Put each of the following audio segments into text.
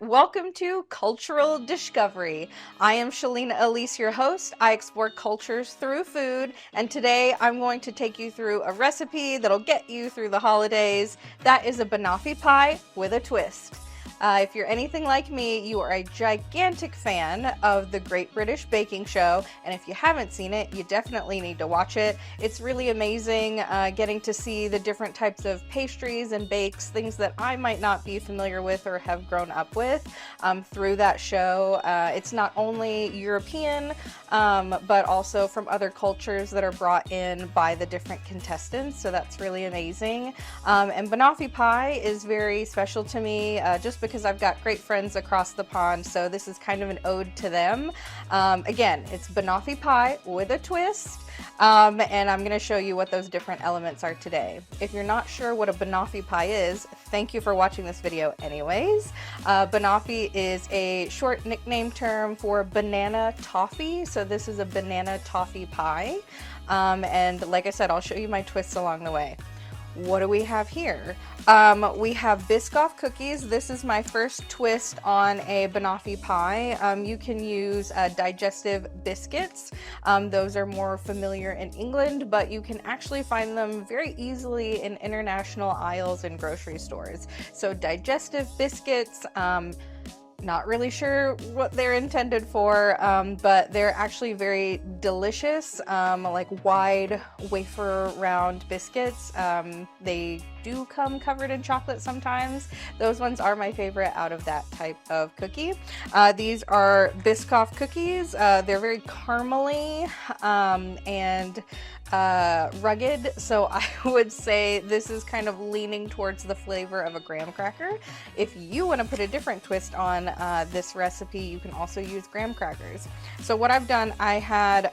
Welcome to Cultural Dishcovery. I am Shelina Elyse, your host. I explore cultures through food, and today I'm going to take you through a recipe that'll get you through the holidays. That is a banoffee pie with a twist. If you're anything like me, you are a gigantic fan of the Great British Baking Show, and if you haven't seen it, you definitely need to watch it. It's really amazing getting to see the different types of pastries and bakes, things that I might not be familiar with or have grown up with through that show. It's not only European, but also from other cultures that are brought in by the different contestants, so that's really amazing. And banoffee pie is very special to me just because I've got great friends across the pond, so this is kind of an ode to them. Again, it's banoffee pie with a twist, and I'm going to show you what those different elements are today. If you're not sure what a banoffee pie is, thank you for watching this video anyways. Banoffee is a short nickname term for banana toffee, so this is a banana toffee pie. And like I said, I'll show you my twists along the way. What do we have here? We have Biscoff cookies. This is my first twist on a banoffee pie. You can use digestive biscuits. Those are more familiar in England, but you can actually find them very easily in international aisles in grocery stores. So digestive biscuits, not really sure what they're intended for, but they're actually very delicious, like wide wafer round biscuits. They do come covered in chocolate sometimes. Those ones are my favorite out of that type of cookie. These are Biscoff cookies. They're very caramely and rugged, so I would say this is kind of leaning towards the flavor of a graham cracker. If you want to put a different twist on this recipe, you can also use graham crackers. So what I've done, I had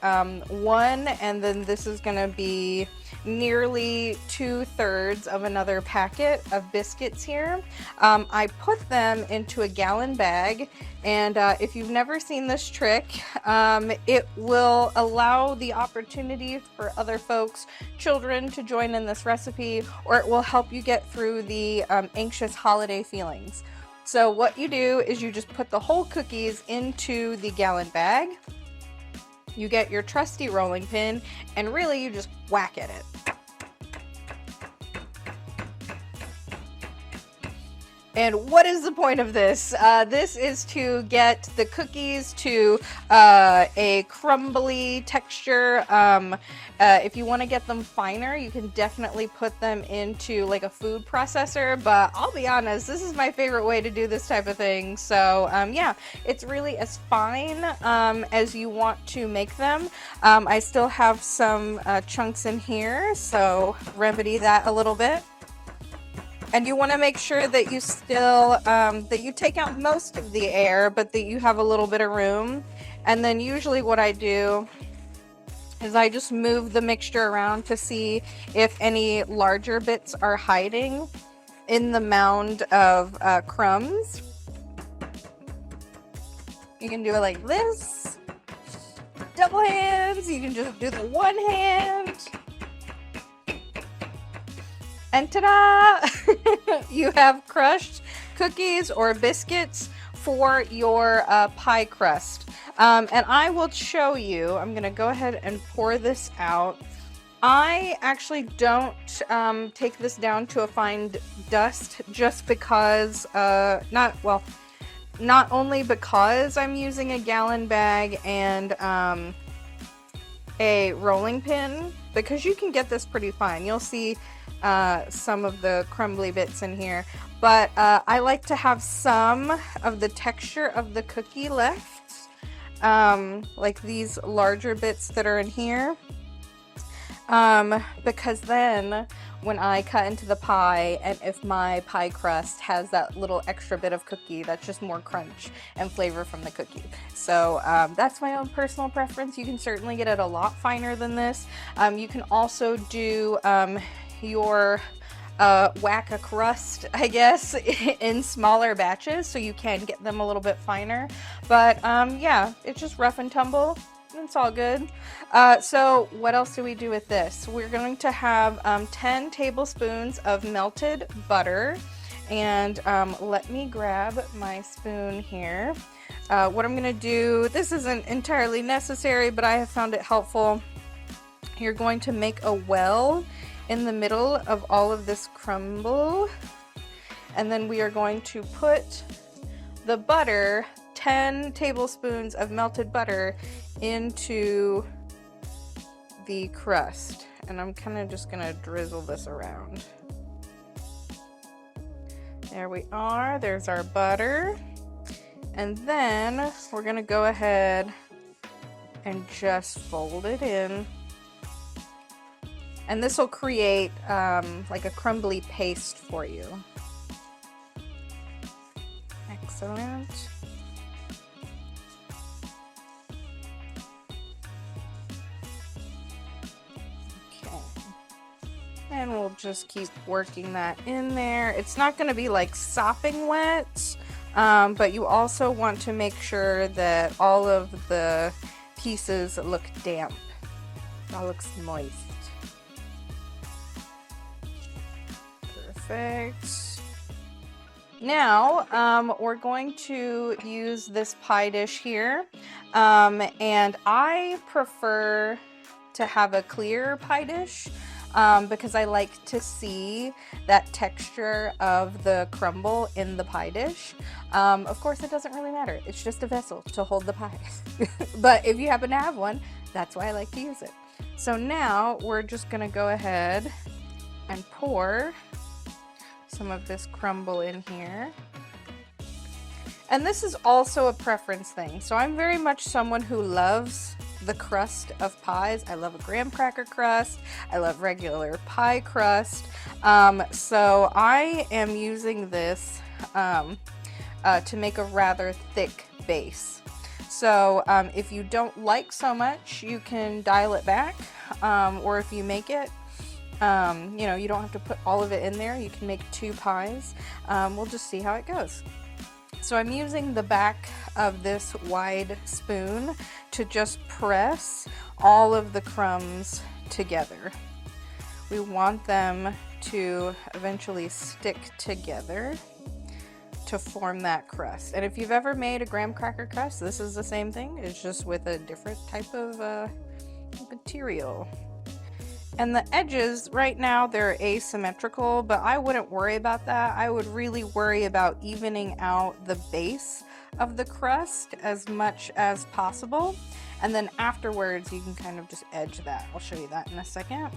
one, and then this is going to be nearly 2/3 of another packet of biscuits here. I put them into a gallon bag, and if you've never seen this trick, it will allow the opportunity for other folks, children, to join in this recipe, or it will help you get through the anxious holiday feelings. So what you do is you just put the whole cookies into the gallon bag. You get your trusty rolling pin, and really you just whack at it. And what is the point of this? This is to get the cookies to a crumbly texture. If you want to get them finer, you can definitely put them into like a food processor, but I'll be honest, this is my favorite way to do this type of thing. So yeah, it's really as fine as you want to make them. I still have some chunks in here, so remedy that a little bit. And you want to make sure that you still, that you take out most of the air, but that you have a little bit of room. And then usually what I do is I just move the mixture around to see if any larger bits are hiding in the mound of crumbs. You can do it like this. Double hands. You can just do the one hand. And ta-da! You have crushed cookies or biscuits for your pie crust. And I will show you, I'm going to go ahead and pour this out. I actually don't take this down to a fine dust just because, not only because I'm using a gallon bag and a rolling pin, because you can get this pretty fine. You'll see some of the crumbly bits in here, but I like to have some of the texture of the cookie left, like these larger bits that are in here, because then when I cut into the pie, and if my pie crust has that little extra bit of cookie, that's just more crunch and flavor from the cookie. So that's my own personal preference. You can certainly get it a lot finer than this. You can also do your whack a crust, I guess, in smaller batches, so you can get them a little bit finer. But yeah, it's just rough and tumble. It's all good. So what else do we do with this? We're going to have 10 tablespoons of melted butter, And let me grab my spoon here. What I'm gonna do, this isn't entirely necessary, but I have found it helpful. You're going to make a well in the middle of all of this crumble, and then we are going to put the butter, 10 tablespoons of melted butter, into the crust. And I'm kind of just gonna drizzle this around. There we are, there's our butter. And then we're gonna go ahead and just fold it in. And this will create like a crumbly paste for you. Excellent. Okay. And we'll just keep working that in there. It's not going to be like sopping wet, but you also want to make sure that all of the pieces look damp. That looks moist. Perfect. Now we're going to use this pie dish here, and I prefer to have a clear pie dish because I like to see that texture of the crumble in the pie dish. Of course, it doesn't really matter. It's just a vessel to hold the pie. But if you happen to have one, that's why I like to use it. So now we're just gonna go ahead and pour some of this crumble in here. And this is also a preference thing. So I'm very much someone who loves the crust of pies. I love a graham cracker crust. I love regular pie crust. So I am using this to make a rather thick base. So if you don't like so much, you can dial it back, or if you make it, you know, you don't have to put all of it in there. You can make 2 pies. We'll just see how it goes. So I'm using the back of this wide spoon to just press all of the crumbs together. We want them to eventually stick together to form that crust. And if you've ever made a graham cracker crust, this is the same thing. It's just with a different type of material. And the edges, right now, they're asymmetrical, but I wouldn't worry about that. I would really worry about evening out the base of the crust as much as possible. And then afterwards, you can kind of just edge that. I'll show you that in a second.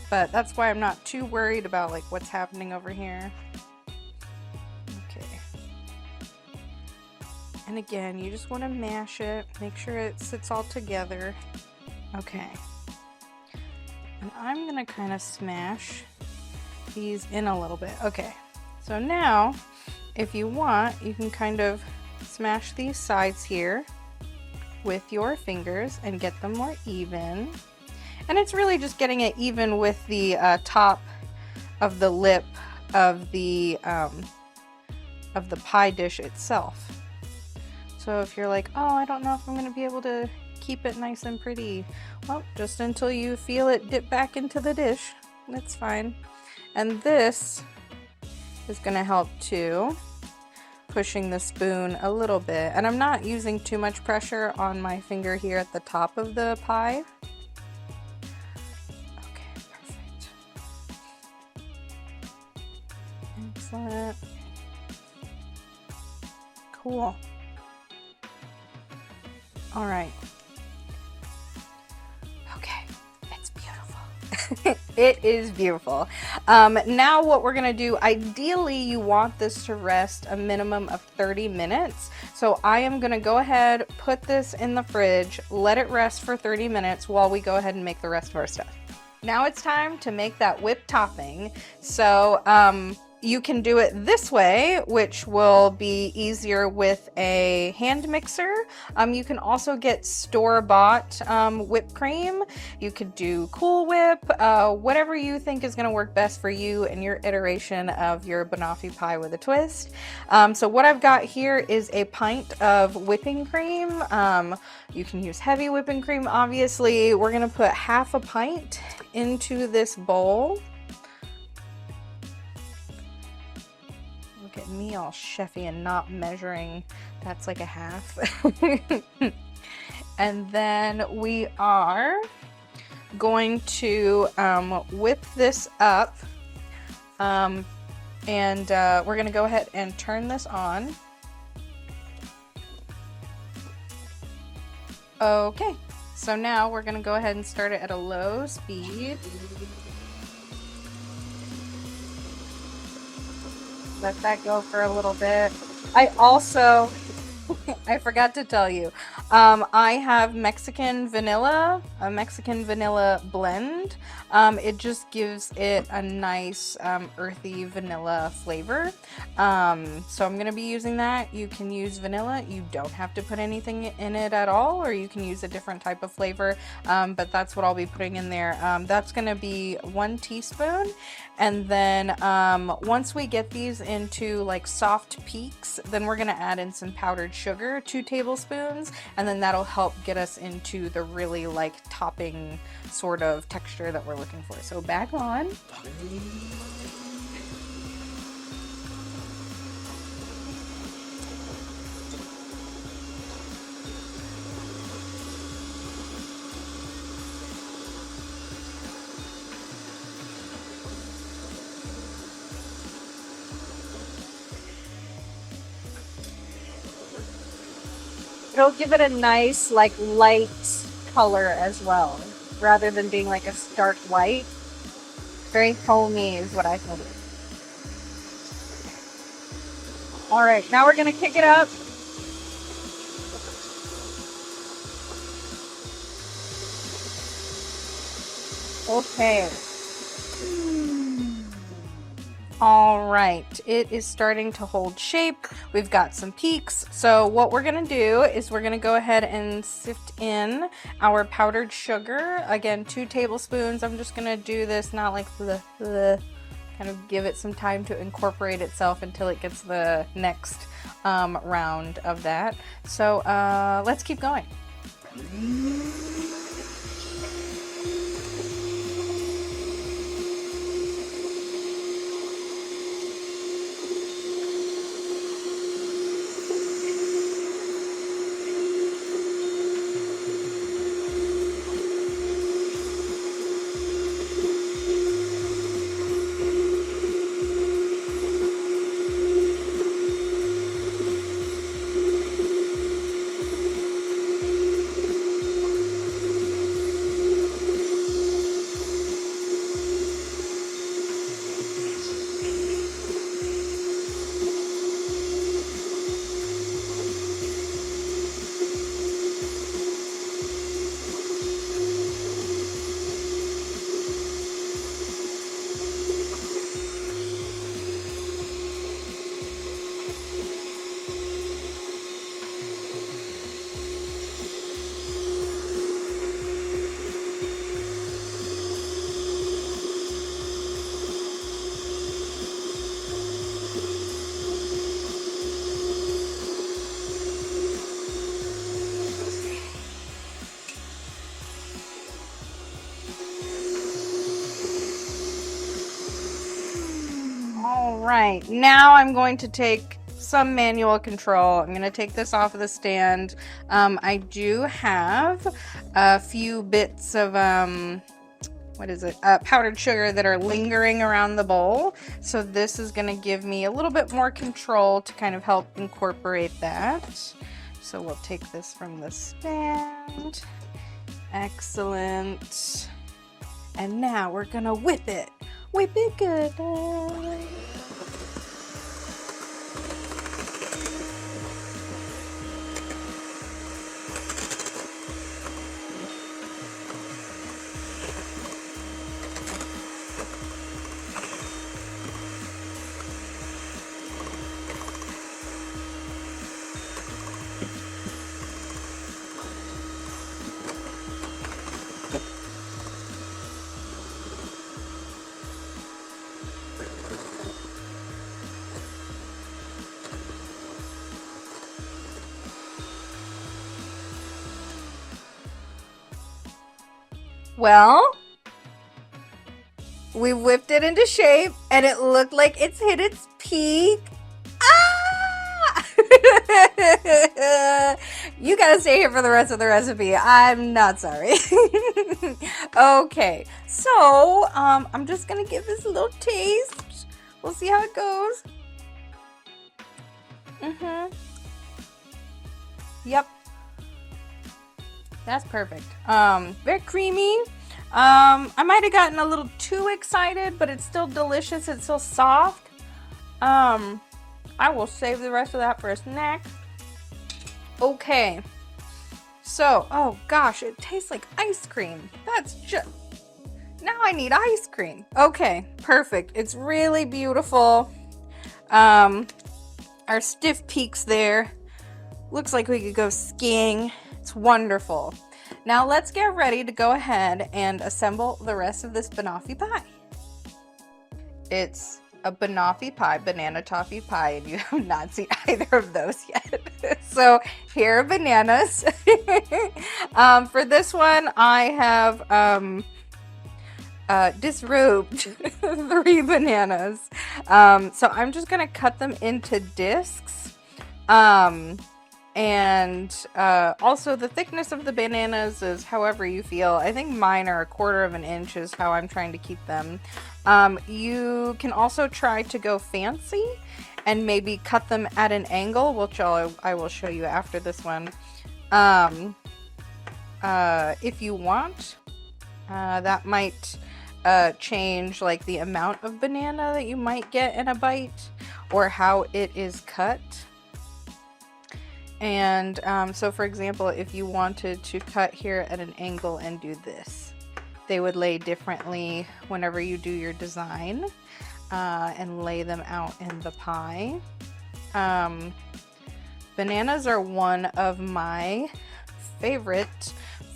But that's why I'm not too worried about like what's happening over here. Okay. And again, you just want to mash it, make sure it sits all together. Okay. And I'm gonna kind of smash these in a little bit. Okay, so now if you want, you can kind of smash these sides here with your fingers and get them more even. And it's really just getting it even with the top of the lip of the pie dish itself. So if you're like, oh, I don't know if I'm gonna be able to keep it nice and pretty, well, just until you feel it dip back into the dish, that's fine. And this is going to help too, pushing the spoon a little bit. And I'm not using too much pressure on my finger here at the top of the pie. Okay, perfect. Excellent. Cool. All right. It is beautiful. Now what we're gonna do, ideally you want this to rest a minimum of 30 minutes. So I am gonna go ahead, put this in the fridge, let it rest for 30 minutes while we go ahead and make the rest of our stuff. Now it's time to make that whipped topping. So you can do it this way, which will be easier with a hand mixer. You can also get store-bought whipped cream. You could do Cool Whip, whatever you think is gonna work best for you and your iteration of your banoffee pie with a twist. So what I've got here is a pint of whipping cream. You can use heavy whipping cream, obviously. We're gonna put half a pint into this bowl. me all chefy and not measuring. That's like a half. And then we are going to whip this up, and we're going to go ahead and turn this on. Okay, so now we're going to go ahead and start it at a low speed. Let that go for a little bit. I also, I forgot to tell you, I have a Mexican vanilla blend. It just gives it a nice earthy vanilla flavor. So I'm going to be using that. You can use vanilla. You don't have to put anything in it at all, or you can use a different type of flavor, but that's what I'll be putting in there. That's going to be 1 teaspoon. And then once we get these into like soft peaks, then we're going to add in some powdered sugar, 2 tablespoons, and then that'll help get us into the really like topping sort of texture that we're looking for. So back on. It'll give it a nice, like, light color as well, rather than being like a stark white. Very homey is what I think. All right, now we're gonna kick it up. Okay. All right, it is starting to hold shape. We've got some peaks. So what we're gonna do is we're gonna go ahead and sift in our powdered sugar. Again, 2 tablespoons. I'm just gonna do this, not like the kind of give it some time to incorporate itself until it gets the next round of that. So let's keep going. Right, now I'm going to take some manual control. I'm going to take this off of the stand. I do have a few bits of powdered sugar that are lingering around the bowl. So this is going to give me a little bit more control to kind of help incorporate that. So we'll take this from the stand. Excellent. And now we're going to whip it. Whip it good. Well, we whipped it into shape and it looked like it's hit its peak. You gotta stay here for the rest of the recipe. I'm not sorry. Okay, so I'm just gonna give this a little taste. We'll see how it goes. Yep. That's perfect. Very creamy. I might have gotten a little too excited, but it's still delicious. It's still soft. I will save the rest of that for a snack. Okay. So, oh gosh, it tastes like ice cream. That's just... Now I need ice cream. Okay, perfect. It's really beautiful. Our stiff peaks there. Looks like we could go skiing. It's wonderful. Now let's get ready to go ahead and assemble the rest of this banoffee pie. It's a banoffee pie, banana toffee pie, and you have not seen either of those yet. So here are bananas. For this one, I have disrobed 3 bananas. So I'm just gonna cut them into discs. And also the thickness of the bananas is however you feel. I think mine are 1/4 of an inch is how I'm trying to keep them. You can also try to go fancy and maybe cut them at an angle, which I will show you after this one. If you want, that might change like the amount of banana that you might get in a bite or how it is cut. And so for example, if you wanted to cut here at an angle and do this, they would lay differently whenever you do your design and lay them out in the pie. Bananas are one of my favorite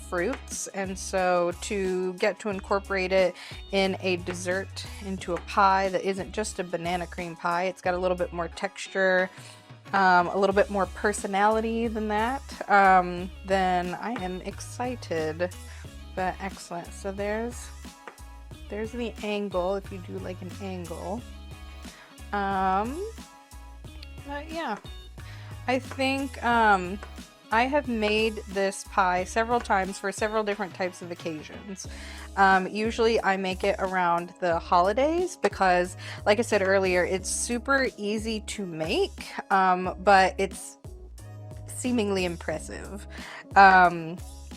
fruits, and so to get to incorporate it in a dessert into a pie that isn't just a banana cream pie, it's got a little bit more texture, a little bit more personality than that, then I am excited. But excellent. So there's the angle, if you do like an angle. But yeah, I think I have made this pie several times for several different types of occasions. Usually I make it around the holidays because, like I said earlier, it's super easy to make, but it's seemingly impressive.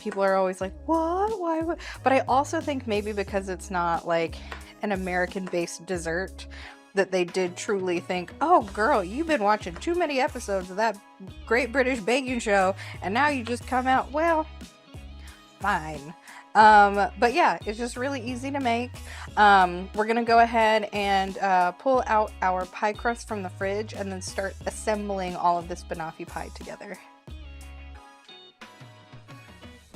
People are always like, what? Why? But I also think maybe because it's not like an American-based dessert that they did truly think, oh girl, you've been watching too many episodes of that Great British Baking Show and now you just come out, well, fine. But yeah, it's just really easy to make. We're gonna go ahead and pull out our pie crust from the fridge and then start assembling all of this banoffee pie together.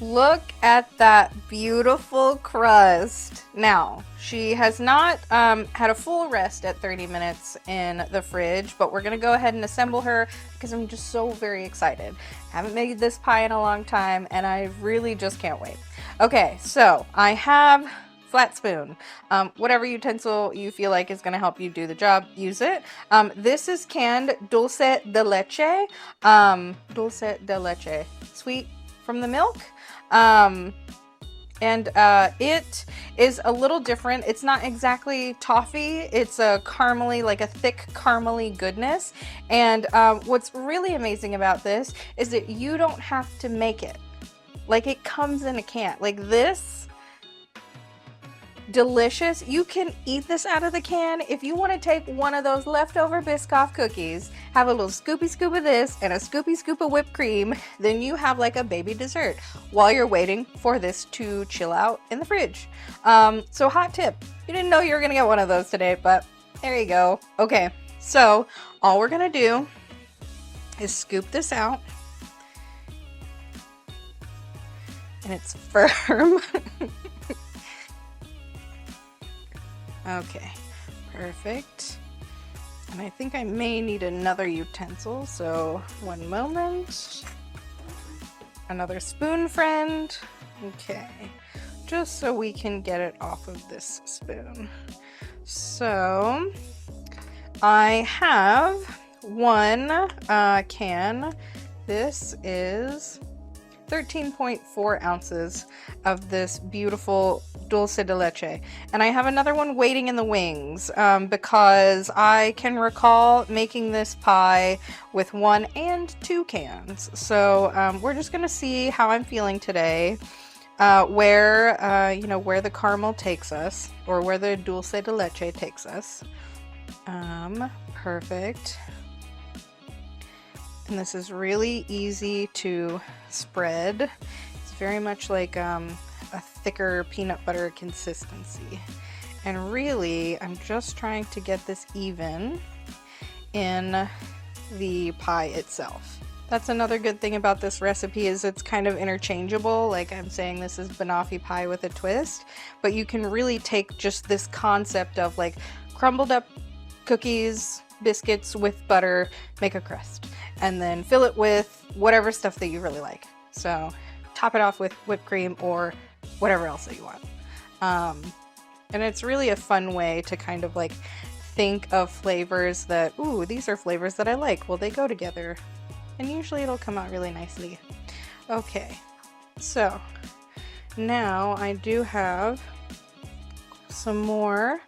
Look at that beautiful crust. Now, she has not had a full rest at 30 minutes in the fridge, but we're going to go ahead and assemble her because I'm just so very excited. Haven't made this pie in a long time, and I really just can't wait. Okay, so I have flat spoon. Whatever utensil you feel like is going to help you do the job, use it. This is canned dulce de leche. Dulce de leche. Sweet from the milk. It is a little different. It's not exactly toffee. It's a caramely, like a thick caramely goodness. And what's really amazing about this is that you don't have to make it. Like, it comes in a can. Like this, delicious. You can eat this out of the can. If you want to take one of those leftover Biscoff cookies, have a little scoopy scoop of this and a scoopy scoop of whipped cream, then you have like a baby dessert while you're waiting for this to chill out in the fridge. So hot tip, you didn't know you were gonna get one of those today, but there you go. Okay, so all we're gonna do is scoop this out, and it's firm. Okay, perfect. And I think I may need another utensil, so one moment. Another spoon, friend. Okay, just so we can get it off of this spoon. So I have one can. This is 13.4 ounces of this beautiful dulce de leche. And I have another one waiting in the wings because I can recall making this pie with 1 and 2 cans. So we're just gonna see how I'm feeling today, where the caramel takes us, or where the dulce de leche takes us. Perfect. And this is really easy to spread. It's very much like a thicker peanut butter consistency. And really, I'm just trying to get this even in the pie itself. That's another good thing about this recipe, is it's kind of interchangeable. Like I'm saying, this is banoffee pie with a twist, but you can really take just this concept of like crumbled up cookies, biscuits with butter, make a crust, and then fill it with whatever stuff that you really like. So top it off with whipped cream or whatever else that you want. And it's really a fun way to kind of like think of flavors that, ooh, these are flavors that I like. Well, they go together, and usually it'll come out really nicely. Okay, so now I do have some more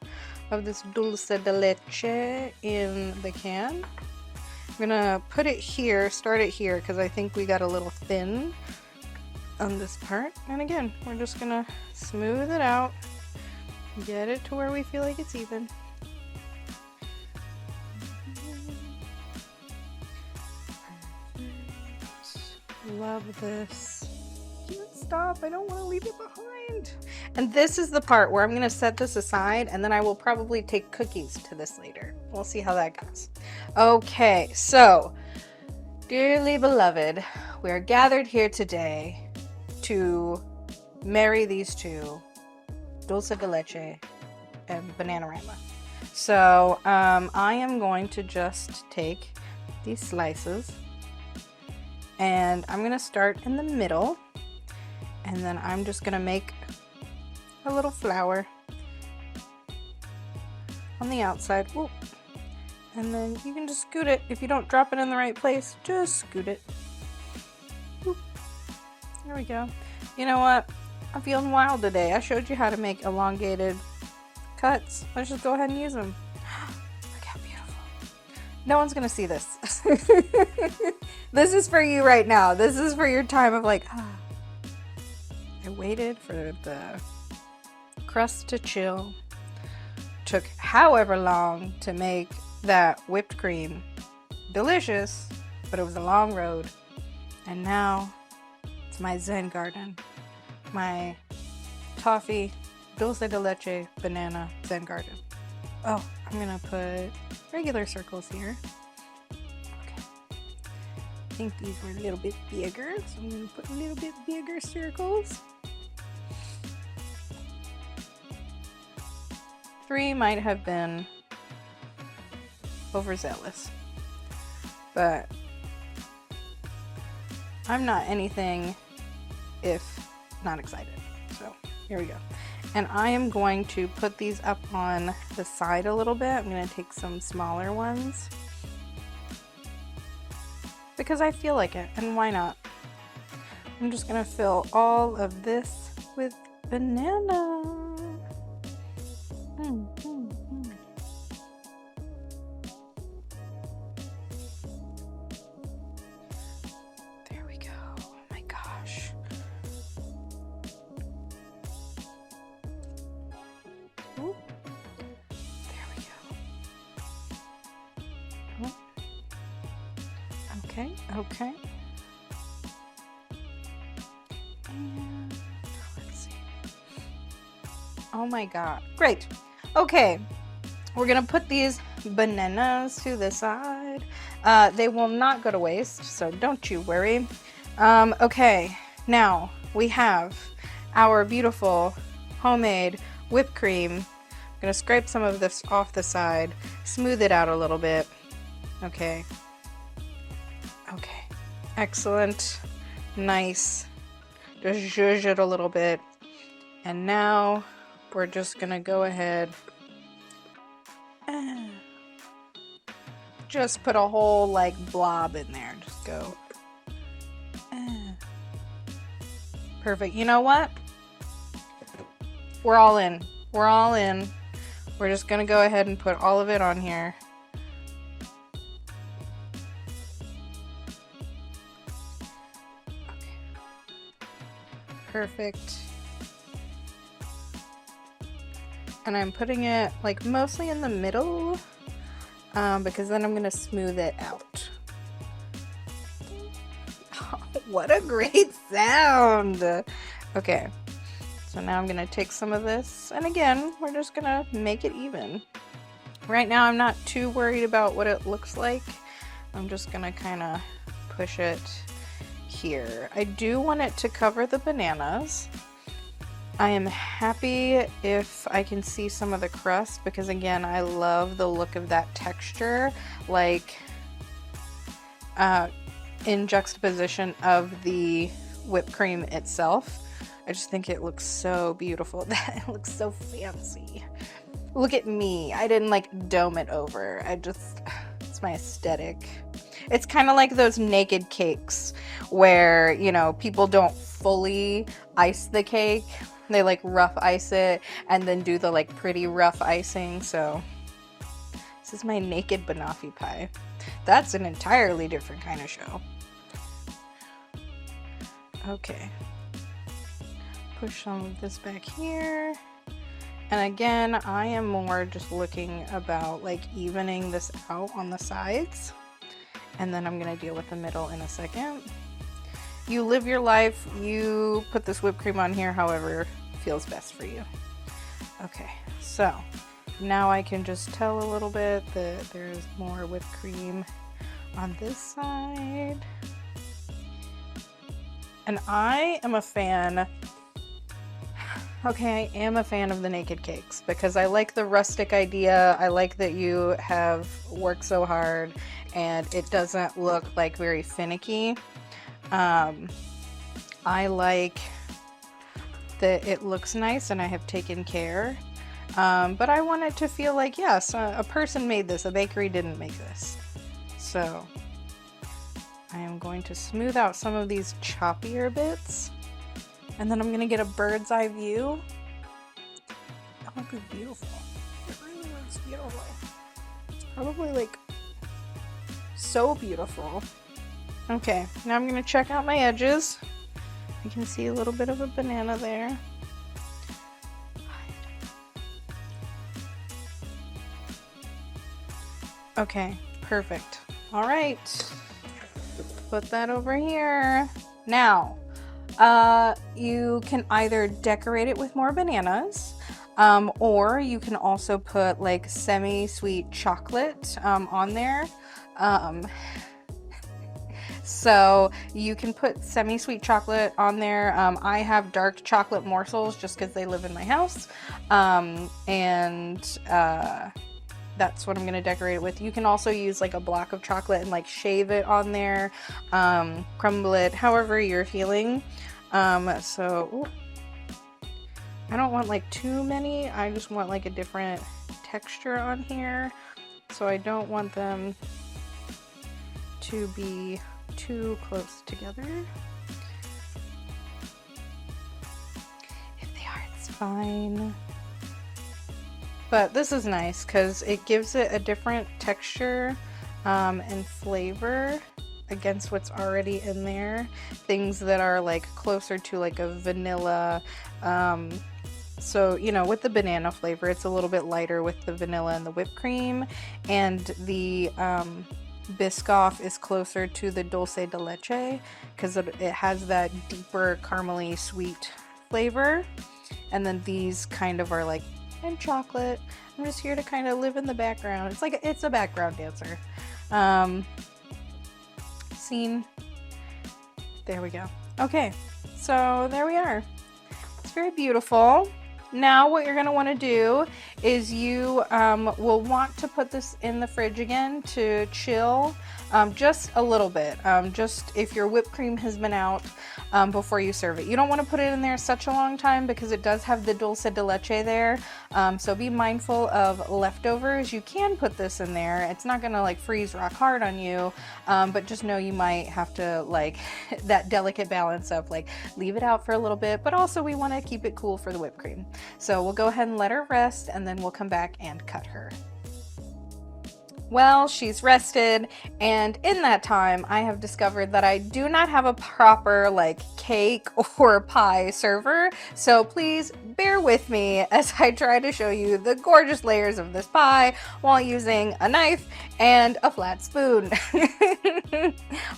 of this dulce de leche in the can. I'm gonna put it here, start it here, because I think we got a little thin on this part. And again, we're just gonna smooth it out, get it to where we feel like it's even. Love this. Can't stop, I don't want to leave it behind. And this is the part where I'm going to set this aside, and then I will probably take cookies to this later. We'll see how that goes. Okay, so dearly beloved, we are gathered here today to marry these two, dulce de leche and Bananarama. So I am going to just take these slices, and I'm going to start in the middle, and then I'm just going to make a little flower on the outside. Ooh. And then you can just scoot it. If you don't drop it in the right place, just scoot it. Ooh. There we go. You know what? I'm feeling wild today. I showed you how to make elongated cuts. Let's just go ahead and use them. Look how beautiful. No one's gonna see this. This is for you right now. This is for your time of like, I waited for the crust to chill. Took however long to make that whipped cream. Delicious, but it was a long road. And now it's my Zen garden. My toffee, dulce de leche, banana Zen garden. Oh, I'm gonna put regular circles here. Okay. I think these were a little bit bigger, so I'm gonna put a little bit bigger circles. 3 might have been overzealous, but I'm not anything if not excited. So here we go. And I am going to put these up on the side a little bit. I'm going to take some smaller ones because I feel like it, and why not? I'm just going to fill all of this with banana. There we go. Oh my gosh. Ooh. There we go. Oh. Okay, okay. And let's see. Oh my god. Great. Okay. We're gonna put these bananas to the side. They will not go to waste, so don't you worry. Okay, now we have our beautiful homemade whipped cream. I'm gonna scrape some of this off the side, smooth it out a little bit. Okay. Okay. Excellent. Nice. Just zhuzh it a little bit. And now we're just gonna go ahead. just put a whole like blob in there. Just go. Perfect. You know what? We're all in. We're all in. We're just gonna go ahead and put all of it on here. Okay. Perfect. And I'm putting it like mostly in the middle because then I'm gonna smooth it out. Oh, what a great sound! Okay, so now I'm gonna take some of this, and again, we're just gonna make it even. Right now, I'm not too worried about what it looks like. I'm just gonna kind of push it here. I do want it to cover the bananas. I am happy if I can see some of the crust because again, I love the look of that texture, like in juxtaposition of the whipped cream itself. I just think it looks so beautiful. That it looks so fancy. Look at me. I didn't like dome it over. It's my aesthetic. It's kind of like those naked cakes where, you know, people don't fully ice the cake. They like rough ice it and then do the like pretty rough icing. So this is my naked banoffee pie. That's an entirely different kind of show. Okay. Push some of this back here. And again, I am more just looking about like evening this out on the sides. And then I'm gonna deal with the middle in a second. You live your life, you put this whipped cream on here however feels best for you. Okay, so now I can just tell a little bit that there's more whipped cream on this side. And I am a fan, okay, I am a fan of the naked cakes because I like the rustic idea. I like that you have worked so hard and it doesn't look like very finicky. I like that it looks nice and I have taken care, but I want it to feel like, yes, a person made this, a bakery didn't make this. So I am going to smooth out some of these choppier bits and then I'm going to get a bird's eye view. That would be beautiful. It really looks beautiful. It's probably like so beautiful. Okay, now I'm going to check out my edges. You can see a little bit of a banana there. Okay, perfect. All right, put that over here. Now, you can either decorate it with more bananas, or you can also put like semi-sweet chocolate on there. So you can put semi-sweet chocolate on there. I have dark chocolate morsels just because they live in my house. That's what I'm going to decorate it with. You can also use like a block of chocolate and like shave it on there, crumble it, however you're feeling. So I don't want like too many. I just want like a different texture on here. So I don't want them to be too close together. If they are, it's fine. But this is nice because it gives it a different texture and flavor against what's already in there. Things that are like closer to like a vanilla. So, you know, with the banana flavor, it's a little bit lighter with the vanilla and the whipped cream. And the Biscoff is closer to the dulce de leche because it has that deeper caramely sweet flavor. And then these kind of are like in chocolate. I'm just here to kind of live in the background. It's like it's a background dancer. Scene. There we go. Okay, so there we are. It's very beautiful. Now what you're going to want to do is you will want to put this in the fridge again to chill just a little bit, just if your whipped cream has been out before you serve it. You don't want to put it in there such a long time because it does have the dulce de leche there, so be mindful of leftovers. You can put this in there. It's not going to like freeze rock hard on you, but just know you might have to like that delicate balance of like leave it out for a little bit, but also we want to keep it cool for the whipped cream. So we'll go ahead and let her rest, and then we'll come back and cut her. Well, she's rested, and in that time I have discovered that I do not have a proper like cake or pie server, so please bear with me as I try to show you the gorgeous layers of this pie while using a knife and a flat spoon.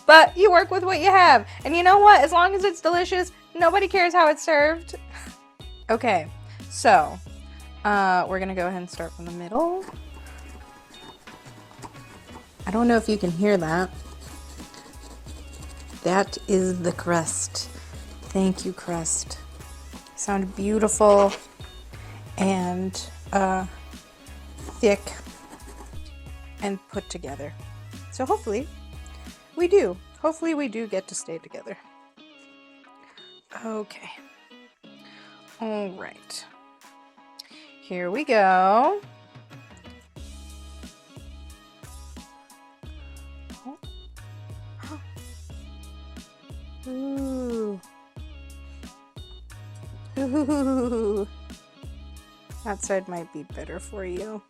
But you work with what you have, and you know what? As long as it's delicious, nobody cares how it's served. Okay, so we're gonna go ahead and start from the middle. I don't know if you can hear that. That is the crust. Thank you, crust. Sound beautiful and thick and put together. So hopefully we do. Hopefully we do get to stay together. Okay. All right. Here we go. Ooh. Ooh. That side might be better for you.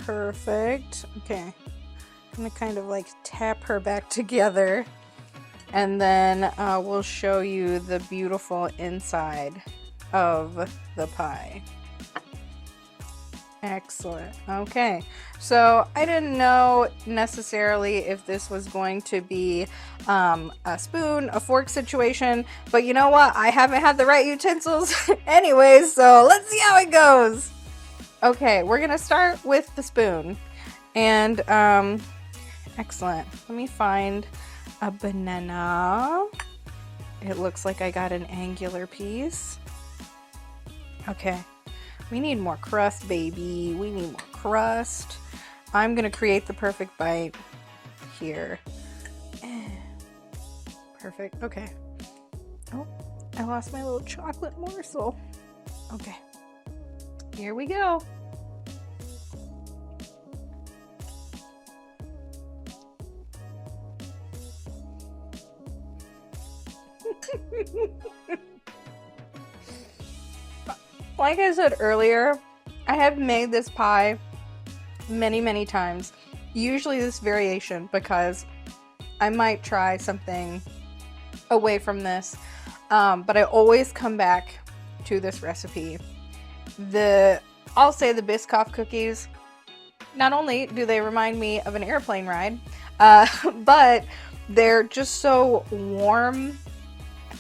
Perfect. Okay. I'm gonna kind of like tap her back together, and then we'll show you the beautiful inside of the pie. Excellent. Okay, so I didn't know necessarily if this was going to be a spoon, a fork situation, but you know what? I haven't had the right utensils anyways, so let's see how it goes. Okay, we're gonna start with the spoon, and excellent. Let me find a banana. It looks like I got an angular piece. Okay. We need more crust, baby. We need more crust. I'm gonna create the perfect bite here. Perfect. Okay. Oh, I lost my little chocolate morsel. Okay. Here we go. Like I said earlier, I have made this pie many times. Usually this variation because I might try something away from this, but I always come back to this recipe. I'll say the Biscoff cookies, not only do they remind me of an airplane ride, but they're just so warm,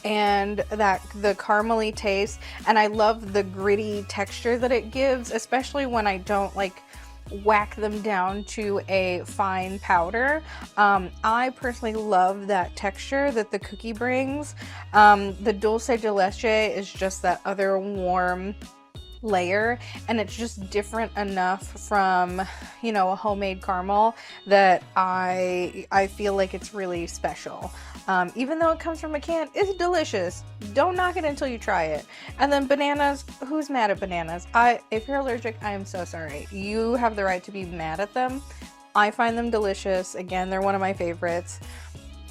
and that the caramely taste, and I love the gritty texture that it gives, especially when I don't like whack them down to a fine powder. I personally love that texture that the cookie brings. The dulce de leche is just that other warm layer, and it's just different enough from, you know, a homemade caramel that I feel like it's really special. Even though it comes from a can, it's delicious. Don't knock it until you try it. And then bananas, who's mad at bananas? If you're allergic, I am so sorry. You have the right to be mad at them. I find them delicious. Again, they're one of my favorites.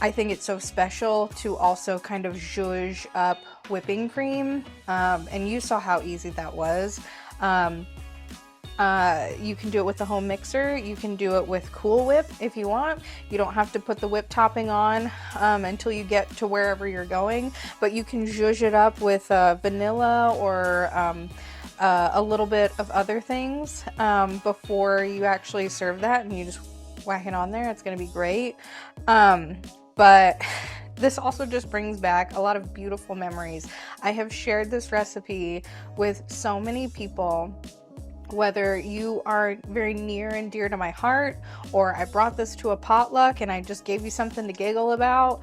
I think it's so special to also kind of zhuzh up whipping cream, and you saw how easy that was. You can do it with the home mixer. You can do it with Cool Whip if you want. You don't have to put the whip topping on until you get to wherever you're going, but you can zhuzh it up with vanilla or a little bit of other things before you actually serve that, and you just whack it on there. It's going to be great. But this also just brings back a lot of beautiful memories. I have shared this recipe with so many people Whether you are very near and dear to my heart, or I brought this to a potluck and I just gave you something to giggle about,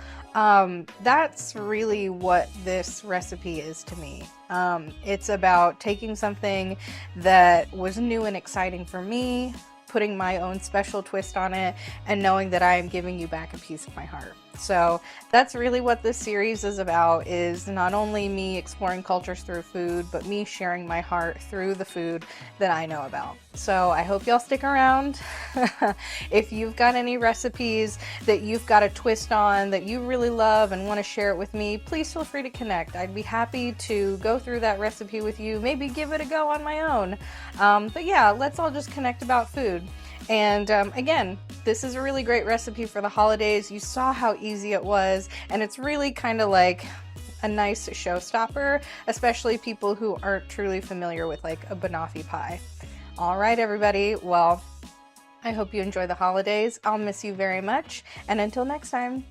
that's really what this recipe is to me. It's about taking something that was new and exciting for me, putting my own special twist on it, and knowing that I am giving you back a piece of my heart. So that's really what this series is about, is not only me exploring cultures through food, but me sharing my heart through the food that I know about. So I hope y'all stick around. If you've got any recipes that you've got a twist on that you really love and want to share it with me, please feel free to connect. I'd be happy to go through that recipe with you, maybe give it a go on my own. But yeah, let's all just connect about food. And again, this is a really great recipe for the holidays. You saw how easy it was, and it's really kind of like a nice showstopper, especially people who aren't truly familiar with like a Banoffee pie. All right, everybody. Well, I hope you enjoy the holidays. I'll miss you very much. And until next time.